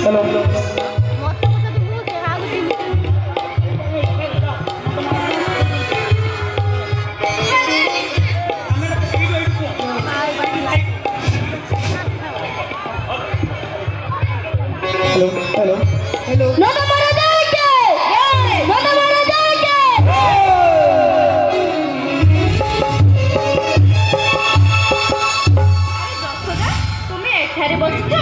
Hello hello hello hello NOTA मारा जाएंगे NOTA मारा जाएंगे তুমি এখানে বসছ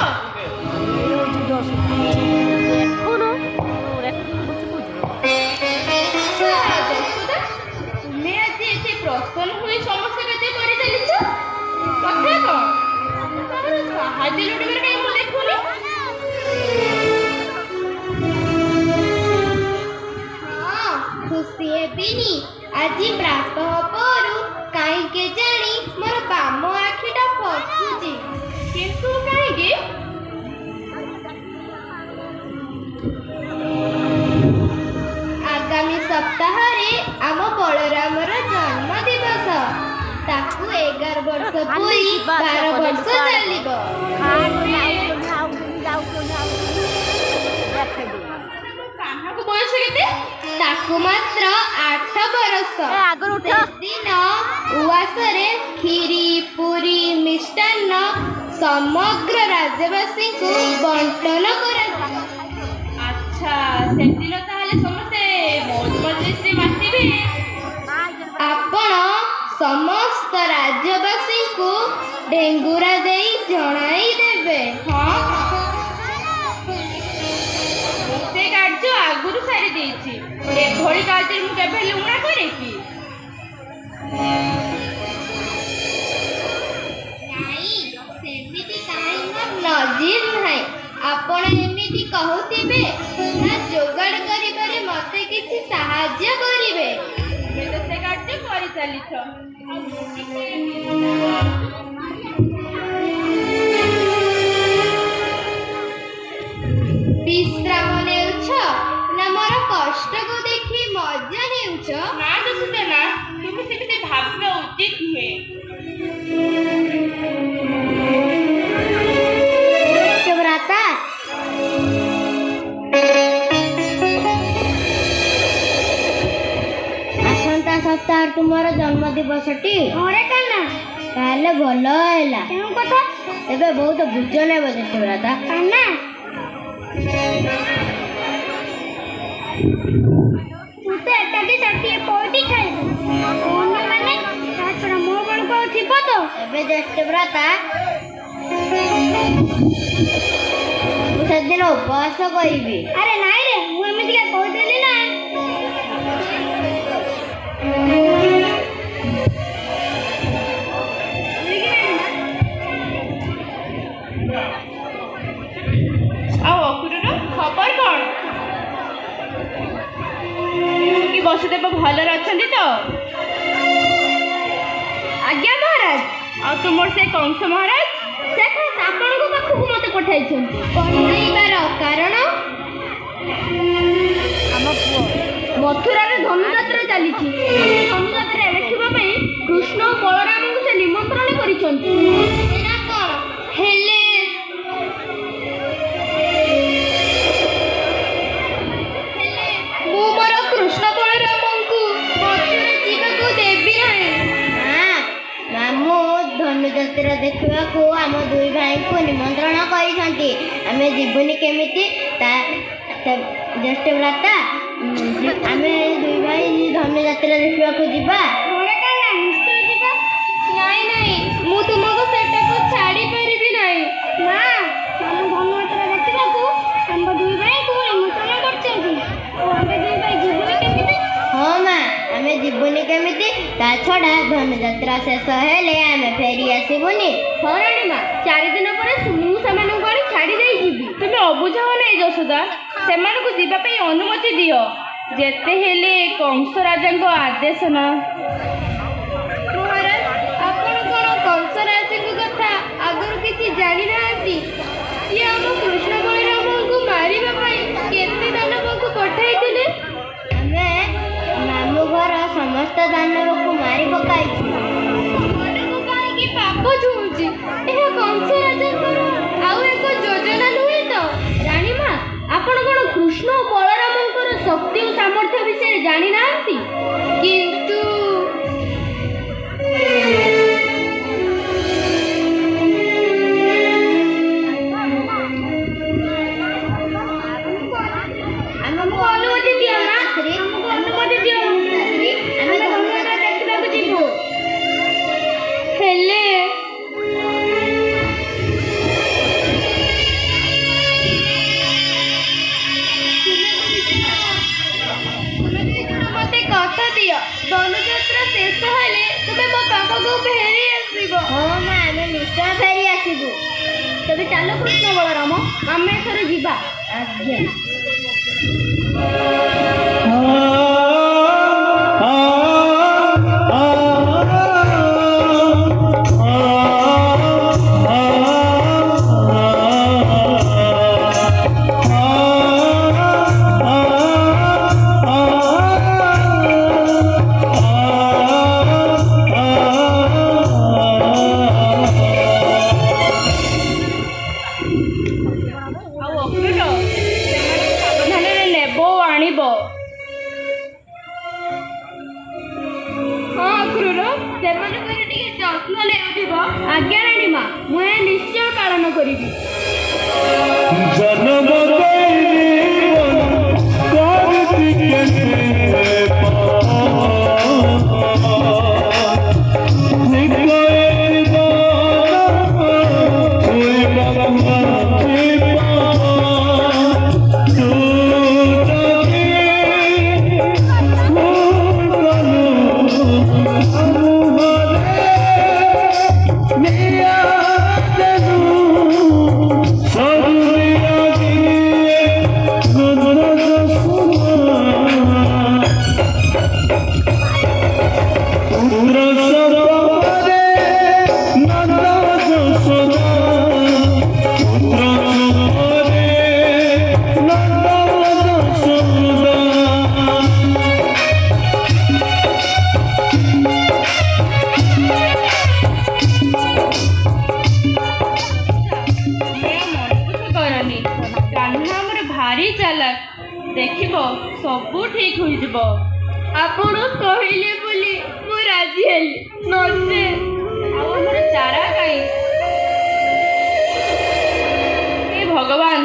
তুমি আজ এতে প্রসন্ন হয়ে সমস্যা কাজে করে চালিছ কথা কଣ তোমার সাহায্য লুটিবার কাই মু দেখুনি हाँ खुशी हेबिनी आज प्रातः परू कहीं के जानी मोर बाम आखिटा फसुची কিন্তু কাହିଁକି आगामी सप्ताह रे आम बलरामर जन्म दिवस ताकू 11 वर्ष पूरी 12 वर्ष चलिबो କାହାକୁ ବୟସ କେତେ ताकू मात्र 8 वर्ष दिन उवासरे खीरी पूरी मिष्टान्न समग्र राज्यवासी को बंटन करा আচ্ছা সেদিন তাহলে ସମସ୍ତେ ମौज ମଜଲିସରେ ମାତିବେ आपण समस्त राज्यवासी को डेंगुरा दे जणाई देबे ହଁ ସେ କାର୍ଯ୍ୟ ଆଗରୁ ସାରି ଦେଇଛି ଏଭଳି କାର୍ଯ୍ୟରେ ମୁଁ କେବେ ହେଲେ ଉଣା କରେ କି ନାଇଁ ସେମିତି କାହିଁ ନଜିର ନାହିଁ ଆପଣ ଏମିତି କହୁଥିବେ ନା ଯୋଗାଡ଼ କରିବାରେ ମୋତେ କିଛି ସାହାଯ୍ୟ କରିବେ ତୁମେ ତ ସେ କାର୍ଯ୍ୟ କରିଚାଲିଛ ବିଶ୍ରାମ ନେଉଛ ନା ମୋର କଷ୍ଟକୁ ଦେଖି ମଜା ନେଉଛ ନା ଯଶୋଦା ନା ତୁମେ ସେମିତି ଭାବିବା ଉଚିତ ନୁହେଁ ସୁବ୍ରତା ଆସନ୍ତା ସପ୍ତାହ ତୁମର ଜନ୍ମ ଦିବସଟି ଘରେ କାନା ତାହେଲେ ଭଲ ହେଲା କେଉଁ କଥା ଏବେ ବହୁତ ବୁଝ ନେବ ସୁବ୍ରତା କାନା ତୁ ତ ଏକାଠି ଷାଠିଏ ପଇଟି ଖାଇବୁ ଅନ୍ୟମାନେ ତା ଛଡ଼ା ମୋ ବେଳକୁ ଆଉ ଥିବ ତ ଏବେ ଜ୍ୟେଷ୍ଠବ୍ରତା ମୁଁ ସେଦିନ ଉପବାସ କରିବି ଆରେ ନାଇଁ ରେ ମୁଁ ଏମିତିକା କହିଦେଲି ନା ଆଉ ଅକୁରର ଖବର କ'ଣ କି ବସୁଦେବ ଭଲରେ ଅଛନ୍ତି ତ ଆଜ୍ଞା ମହାରାଜ ଆଉ ତୁମର ସେ କଂସ ମହାରାଜ ସେ ଖାସ୍ ଆପଣଙ୍କ ପାଖକୁ ମୋତେ ପଠାଇଛନ୍ତି ପଠାଇବାର କାରଣ ଆମ ପୁଅ ମଥୁରାରେ ଧନୁଯାତ୍ରା ଚାଲିଛି ଧନୁଯାତ୍ରା ଦେଖିବା ପାଇଁ କୃଷ୍ଣ ଓ ବଳରାମଙ୍କୁ ସେ ନିମନ୍ତ୍ରଣ କରିଛନ୍ତି ଏଇଟା କ'ଣ ହେଲେ ମୁଁ ମୋର କୃଷ୍ଣ ବଳରାମଙ୍କୁ ମଥୁରା ଯିବାକୁ ଦେବି ନାହିଁ ମାମୁଁ ଧନୁଯାତ୍ରା ଦେଖିବାକୁ ଆମ ଦୁଇ ଭାଇଙ୍କୁ ନିମନ୍ତ୍ରଣ କରିଛନ୍ତି ଆମେ ଯିବୁନି କେମିତି ତା ଜ୍ୟେଷ୍ଠବ୍ରତା ଆମେ ଦୁଇ ଭାଇ ଧନୁଯାତ୍ରା ଦେଖିବାକୁ ଯିବା ନିଶ୍ଚୟ ଯିବା ନାଇଁ ନାଇଁ ମୁଁ ତୁମକୁ ସେଟାକୁ ଛାଡ଼ି ପାରିବି ନାହିଁ ମା ଆମେ ଧନୁଯାତ୍ରା ଦେଖିବାକୁ ଆମ ଦୁଇ ଭାଇଙ୍କୁ ନିମନ୍ତ୍ରଣ କରିଛନ୍ତି ଆମେ ଦୁଇ ଭାଇ ଯିବୁନି କେମିତି ହଁ ମା ଆମେ ଯିବୁନି କେମିତି ତା ଛଡ଼ା ଧନୁଯାତ୍ରା ଶେଷ ହେଲେ ଆମେ ଫେରି ଆସିବୁନି ହଁ ରାଣୀମା 4 ଦିନ ପରେ ମୁଁ ସେମାନଙ୍କୁ ଆଣି ଛାଡ଼ି ଦେଇ ଯିବି ତୁମେ ଅବୁଝ ନାହିଁ ଯଶୋଦା ସେମାନଙ୍କୁ ଯିବା ପାଇଁ ଅନୁମତି ଦିଅ ଯେତେ ହେଲେ କଂସ ରାଜାଙ୍କ ଆଦେଶ ନା ମହାରାଜ ଆପଣ କ'ଣ କଂସ ରାଜାଙ୍କ କଥା ଆଗରୁ କିଛି ଜାଣିନାହାନ୍ତି ସିଏ ଆମ କୃଷ୍ଣ ବଳରାମଙ୍କୁ ମାରିବା ପାଇଁ କେତେ ଦାନବଙ୍କୁ ପଠାଇଥିଲେ ଆମେ ମାମୁଁ ଘର ସମସ୍ତ ଦାନବଙ୍କୁ ମାରି ପକାଇଛୁ ମନକୁ କାହିଁକି ପାପ ଛୁଉଁଛି ଏହା କଂସ ରାଜାଙ୍କର ଆଉ ଏକ ଯୋଜନା ନୁହେଁ ତ ରାଣୀ ହଁ ମା ଆମେ ନିଶ୍ଚୟ ଫେରି ଆସିବୁ। ତେବେ ଚାଲ କୃଷ୍ଣ ବଳରାମ ଆମେ ଏଥର ଯିବା। ଆଜ୍ଞା। ଆଉ ଅକ୍ରୁର ସେମାନଙ୍କୁ ସାବଧାନରେ ନେବ ଓ ଆଣିବ। ହଁ ଅକ୍ରୁର ସେମାନଙ୍କର ଟିକେ ଯତ୍ନ ନେଉଥିବ। ଆଜ୍ଞା ରାଣୀମା ମୁଁ ଏହା ନିଶ୍ଚୟ ପାଳନ କରିବି। ଦେଖିବ ସବୁ ଠିକ ହୋଇଯିବ। ଆପଣ କହିଲେ ବୋଲି ମୁଁ ରାଜି ହେଲି, ନଚେତ୍ ଆଉ ଆମର ଚାରା କାଇଁ? ହେ ଭଗବାନ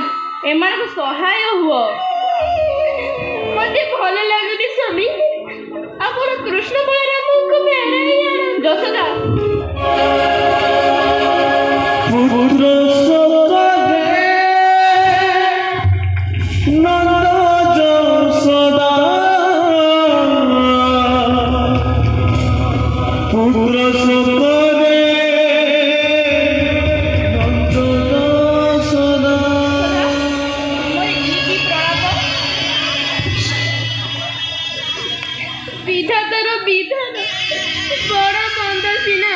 ଏମାନଙ୍କୁ ସହାୟ ହୁଅ। ମତେ ଭଲ ଲାଗୁନି ସ୍ୱାମୀ, ଆପଣ କୃଷ୍ଣ ବଳରାମଙ୍କୁ ଫେରାଇ ଆଣନ୍ତୁ। ଯଶୋଦା ବିଧାତାର ବିଧାନ ବଡ଼ ମନ୍ଦ ସିନା,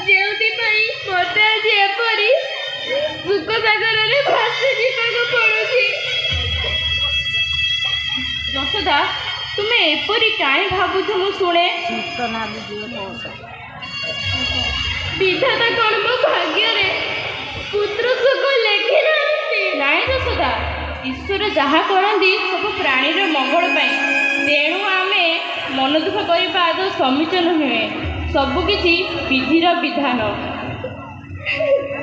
ଯେଉଁଥିପାଇଁ ମୋତେ ଆଜି ଏପରି ଦୁଃଖ ସାଗରରେ ଭାସି ଯିବାକୁ ପଡୁଛି। ଯଶୋଦା ତୁମେ ଏପରି କାହିଁ ଭାବୁଛ ମୁଁ ଶୁଣେ। ବିଧାତା କ'ଣ ମୋ ଭାଗ୍ୟରେ ପୁତ୍ର ସୁଖ ଲେଖି ନାହାନ୍ତି? ନାଇଁ ଯଶୋଦା, ଈଶ୍ୱର ଯାହା କରନ୍ତି ସବୁ ପ୍ରାଣୀର ମଙ୍ଗଳ ପାଇଁ। ତେଣୁ ଆମେ ମନ ଦୁଃଖ କରିବା ଆଦୌ ସମୀଚୀନ ନୁହେଁ। ସବୁକିଛି ବିଧିର ବିଧାନ।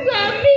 ସ୍ୱାମୀ